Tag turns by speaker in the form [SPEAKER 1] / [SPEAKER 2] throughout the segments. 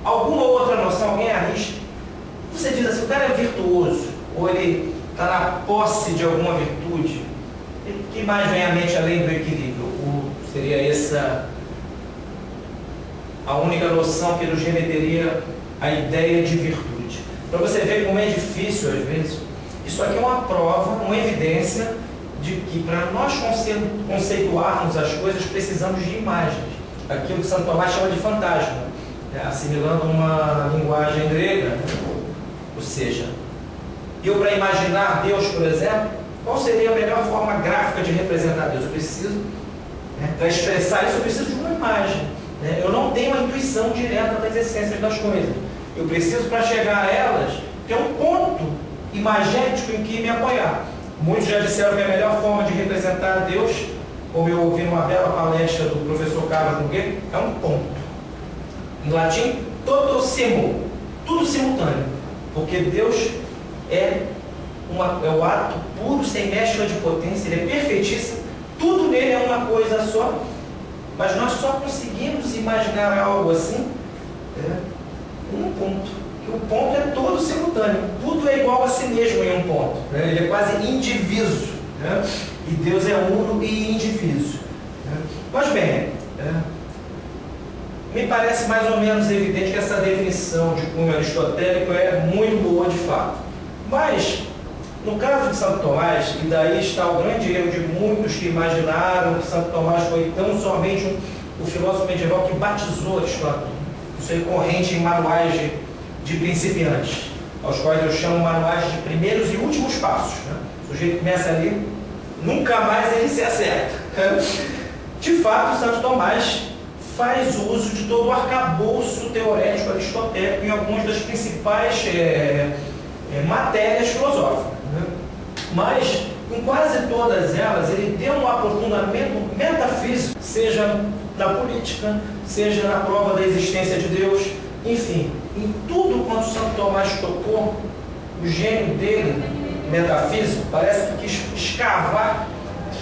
[SPEAKER 1] alguma outra noção, alguém arrisca? Você diz assim, o cara é virtuoso, ou ele está na posse de alguma virtude. O que mais vem à mente além do equilíbrio? Seria essa a única noção que nos remeteria à ideia de virtude. Para você ver como é difícil, às vezes, isso aqui é uma prova, uma evidência de que para nós conceituarmos as coisas precisamos de imagens. Aquilo que Santo Tomás chama de fantasma, assimilando uma linguagem grega. Ou seja, eu para imaginar Deus, por exemplo, qual seria a melhor forma gráfica de representar Deus? Eu preciso, para expressar isso, eu preciso de uma imagem. Eu não tenho a intuição direta das essências das coisas. Eu preciso, para chegar a elas, ter um ponto imagético em que me apoiar. Muitos já disseram que a melhor forma de representar Deus, como eu ouvi numa bela palestra do professor Carlos Nogueira, é um ponto. Em latim, toto simo, tudo simultâneo. Porque Deus é o ato puro, sem mescla de potência, ele é perfeitíssimo, tudo nele é uma coisa só, mas nós só conseguimos imaginar algo assim, um ponto. Que o ponto é todo simultâneo, tudo é igual a si mesmo em um ponto, ele é quase indiviso, e Deus é uno e indiviso. Mas bem, me parece mais ou menos evidente que essa definição de cunho aristotélico é muito boa de fato. Mas, no caso de Santo Tomás, e daí está o grande erro de muitos que imaginaram que Santo Tomás foi tão somente o filósofo medieval que batizou Aristóteles. Isso é corrente em manuais de principiantes, aos quais eu chamo manuais de primeiros e últimos passos. O sujeito começa ali, nunca mais ele se acerta. De fato, Santo Tomás faz uso de todo o arcabouço teorético aristotélico em algumas das principais matérias filosóficas. Mas, em quase todas elas, ele deu um aprofundamento metafísico, seja na política, seja na prova da existência de Deus, enfim, em tudo quanto Santo Tomás tocou, o gênio dele, metafísico, parece que quis escavar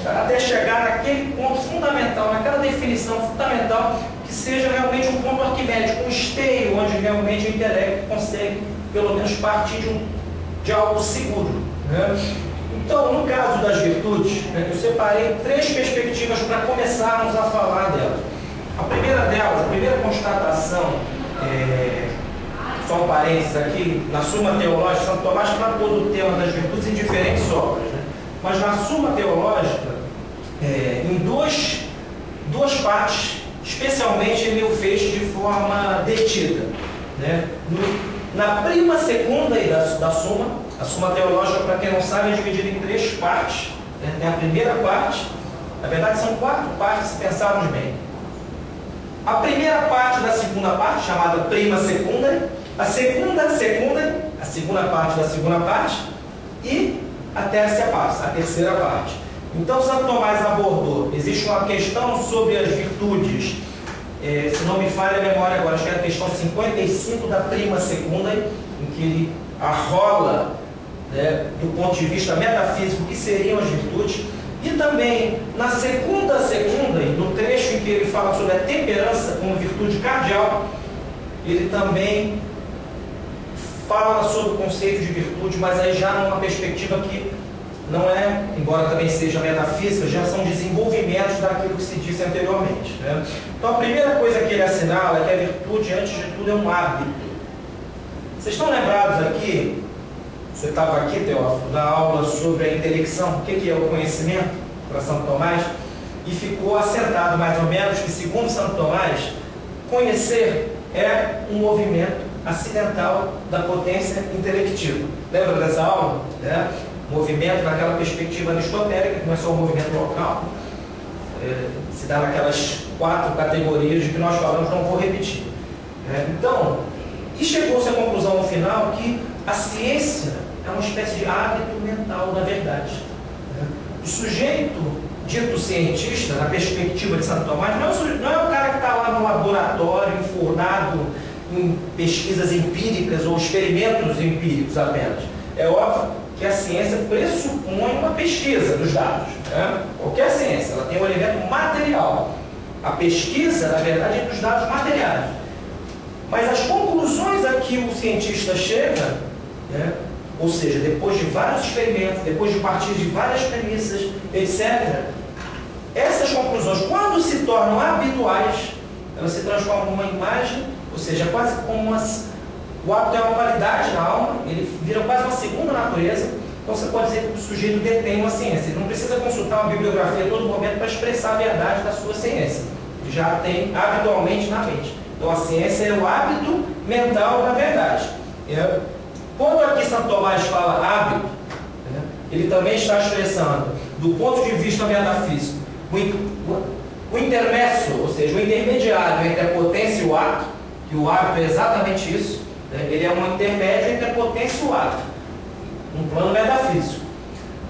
[SPEAKER 1] até chegar naquele ponto fundamental, naquela definição fundamental, que seja realmente um ponto arquimédico, um esteio, onde realmente o intelecto consegue, pelo menos, partir de algo seguro. Então, no caso das virtudes, eu separei 3 perspectivas para começarmos a falar delas. A primeira delas, a primeira constatação, só um parênteses aqui, na Suma Teológica, Santo Tomás tratou do tema das virtudes em diferentes obras, mas na Suma Teológica, em duas partes, especialmente ele o fez de forma detida. Na prima segunda da Suma, a Suma Teológica, para quem não sabe, é dividida em 3 partes. Tem a primeira parte, na verdade são 4 partes, se pensarmos bem. A primeira parte da segunda parte, chamada prima secunda, a segunda parte da segunda parte e a terceira parte. Então, Santo Tomás abordou, existe uma questão sobre as virtudes, se não me falha a memória agora, acho que é a questão 55 da prima secunda, em que ele arrola, do ponto de vista metafísico, o que seriam as virtudes. E também, na segunda, no trecho em que ele fala sobre a temperança como virtude cardial, ele também fala sobre o conceito de virtude, mas aí já numa perspectiva que não é, embora também seja metafísica, já são desenvolvimentos daquilo que se disse anteriormente. Então, a primeira coisa que ele assinala é que a virtude, antes de tudo, é um hábito. Vocês estão lembrados aqui? Você estava aqui, Teófilo, na aula sobre a intelecção, o que é o conhecimento para Santo Tomás, e ficou assentado mais ou menos que, segundo Santo Tomás, conhecer é um movimento acidental da potência intelectiva. Lembra dessa aula? Movimento naquela perspectiva aristotélica, que não é só um movimento local, se dá naquelas 4 categorias de que nós falamos, não vou repetir. Então, e chegou-se à conclusão no final que a ciência é uma espécie de hábito mental da verdade. O sujeito dito cientista, na perspectiva de Santo Tomás, não é o cara que está lá no laboratório, enfurnado em pesquisas empíricas ou experimentos empíricos apenas. É óbvio que a ciência pressupõe uma pesquisa dos dados. Qualquer ciência, ela tem um elemento material. A pesquisa, na verdade, é dos dados materiais. Mas as conclusões Depois a que o cientista chega, né, ou seja, depois de vários experimentos, depois de partir de várias premissas, etc., essas conclusões, quando se tornam habituais, elas se transformam numa imagem, ou seja, quase como o hábito é uma qualidade na alma, ele vira quase uma segunda natureza. Então você pode dizer que o sujeito detém uma ciência. Ele não precisa consultar uma bibliografia a todo momento para expressar a verdade da sua ciência. Ele já tem habitualmente na mente. Então a ciência é o hábito mental da verdade. Quando aqui Santo Tomás fala hábito, ele também está expressando, do ponto de vista metafísico, o intermédio, ou seja, o intermediário entre a potência e o ato, que o hábito é exatamente isso, ele é um intermédio entre a potência e o ato, no plano metafísico.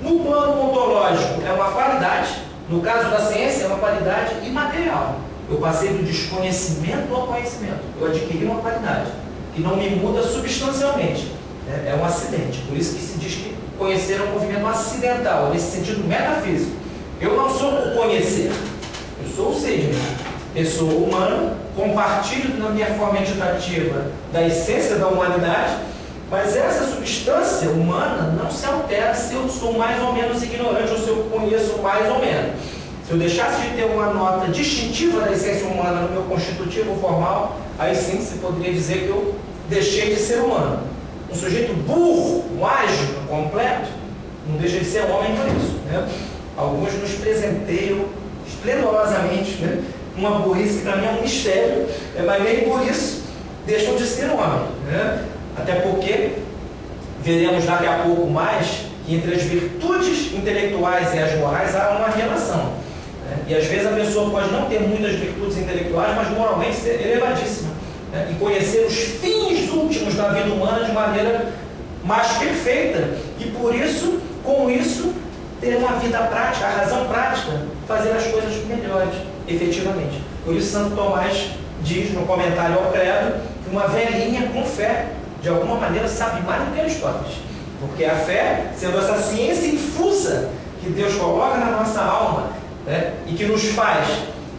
[SPEAKER 1] No plano ontológico é uma qualidade, no caso da ciência é uma qualidade imaterial. Eu passei do desconhecimento ao conhecimento, eu adquiri uma qualidade, que não me muda substancialmente, é um acidente, por isso que se diz que conhecer é um movimento acidental, nesse sentido metafísico. Eu não sou o conhecer, eu sou o ser. Eu sou humano, compartilho na minha forma meditativa da essência da humanidade, mas essa substância humana não se altera se eu sou mais ou menos ignorante ou se eu conheço mais ou menos. Se eu deixasse de ter uma nota distintiva da essência humana no meu constitutivo formal, aí sim se poderia dizer que eu deixei de ser humano. Um sujeito burro, mágico, completo, não deixa de ser homem por isso. Alguns nos presenteiam esplendorosamente, uma burrice que para mim é um mistério, mas nem por isso deixam de ser homem. Até porque veremos daqui a pouco mais que entre as virtudes intelectuais e as morais há uma relação. E às vezes a pessoa pode não ter muitas virtudes intelectuais, mas moralmente ser elevadíssima. E conhecer os fins últimos da vida humana de maneira mais perfeita. E por isso, com isso, ter uma vida prática, a razão prática, fazer as coisas melhores, efetivamente. Por isso Santo Tomás diz no comentário ao credo que uma velhinha com fé, de alguma maneira, sabe mais do que Aristóteles. Porque a fé, sendo essa ciência infusa que Deus coloca na nossa alma, e que nos faz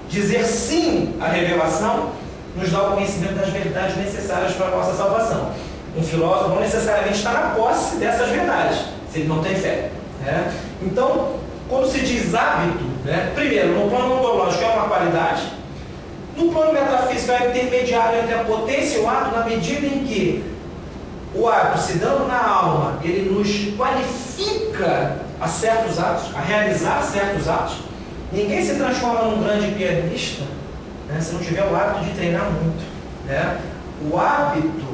[SPEAKER 1] dizer sim à revelação, nos dá o conhecimento das verdades necessárias para a nossa salvação. Um filósofo não necessariamente está na posse dessas verdades, se ele não tem fé. Então, quando se diz hábito, primeiro, no plano ontológico é uma qualidade, no plano metafísico é intermediário entre a potência e o ato, na medida em que o hábito, se dando na alma, ele nos qualifica a certos atos, a realizar certos atos. Ninguém se transforma num grande pianista se não tiver o hábito de treinar muito. O hábito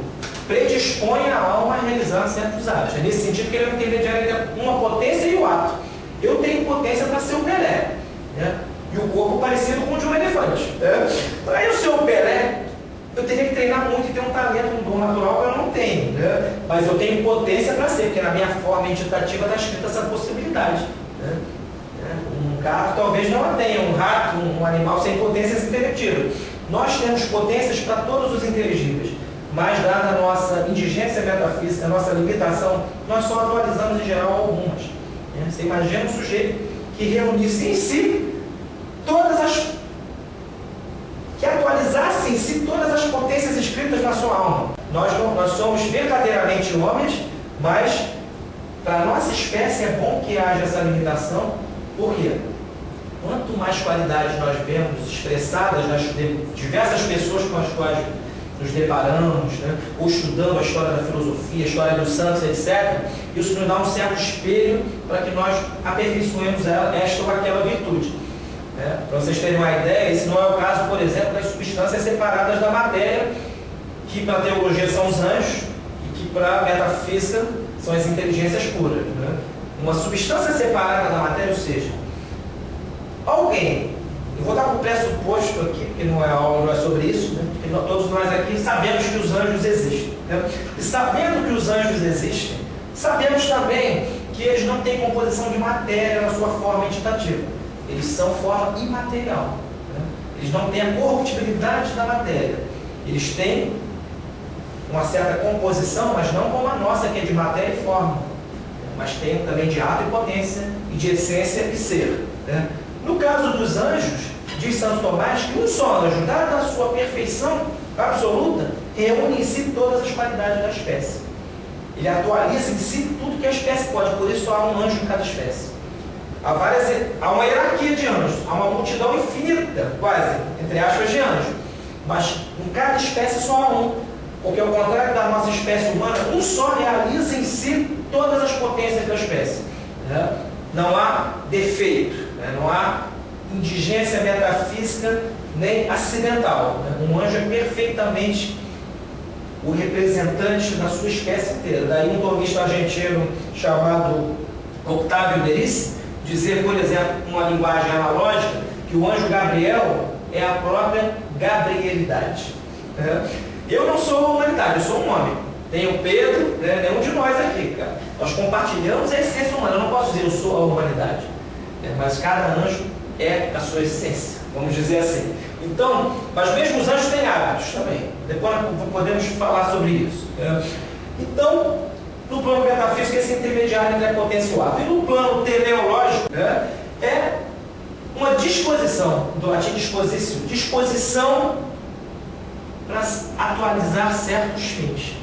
[SPEAKER 1] predispõe a alma a realizar certos atos. É nesse sentido que ele é um intermediário entre uma potência e o ato. Eu tenho potência para ser o Pelé, e o corpo parecido com o de um elefante. Para eu ser o Pelé, eu teria que treinar muito e ter um talento, um dom natural que eu não tenho. Mas eu tenho potência para ser, porque na minha forma meditativa está escrita essa possibilidade. Um gato talvez não a tenha, um rato, um animal sem potências intelectivas. Nós temos potências para todos os inteligíveis, mas dada a nossa indigência metafísica, a nossa limitação, nós só atualizamos em geral algumas. Você imagina um sujeito que reunisse em si que atualizasse em si todas as potências escritas na sua alma. Nós somos verdadeiramente homens, mas para a nossa espécie é bom que haja essa limitação. Por quê? Quanto mais qualidades nós vemos expressadas nas diversas pessoas com as quais nos deparamos, ou estudando a história da filosofia, a história dos santos, etc., isso nos dá um certo espelho para que nós aperfeiçoemos esta ou aquela virtude. Para vocês terem uma ideia, esse não é o caso, por exemplo, das substâncias separadas da matéria, que para a teologia são os anjos e que para a metafísica são as inteligências puras. Uma substância separada da matéria, ou seja, alguém, eu vou dar para o pressuposto aqui, porque não é aula, não é sobre isso, porque todos nós aqui sabemos que os anjos existem. E sabendo que os anjos existem, sabemos também que eles não têm composição de matéria na sua forma meditativa. Eles são forma imaterial. Eles não têm a corruptibilidade da matéria. Eles têm uma certa composição, mas não como a nossa, que é de matéria e forma. Mas tem também de ato e potência, e de essência e ser. No caso dos anjos, diz Santo Tomás que um só anjo, dada a sua perfeição absoluta, reúne em si todas as qualidades da espécie. Ele atualiza em si tudo que a espécie pode, por isso há um anjo em cada espécie. Há uma hierarquia de anjos, há uma multidão infinita, quase, entre aspas, de anjos. Mas em cada espécie só há um, porque ao contrário da nossa espécie humana, um só realiza em si todas as potências da espécie. Né? Não há defeito, né? Não há indigência metafísica nem acidental. Né? Um anjo é perfeitamente o representante da sua espécie inteira. Daí um tomista argentino chamado Octávio Derici dizer, por exemplo, numa linguagem analógica, que o anjo Gabriel é a própria gabrielidade. Eu não sou a humanidade, eu sou um homem. Tem o Pedro, né? Nenhum de nós aqui, cara. Nós compartilhamos a essência humana. Eu não posso dizer eu sou a humanidade, mas cada anjo é a sua essência, vamos dizer assim. Então, mas mesmo os anjos têm hábitos também. Depois podemos falar sobre isso. Então, no plano metafísico, esse intermediário entre a potência e o ato. E no plano teleológico, é uma disposição, do latim disposição para atualizar certos fins.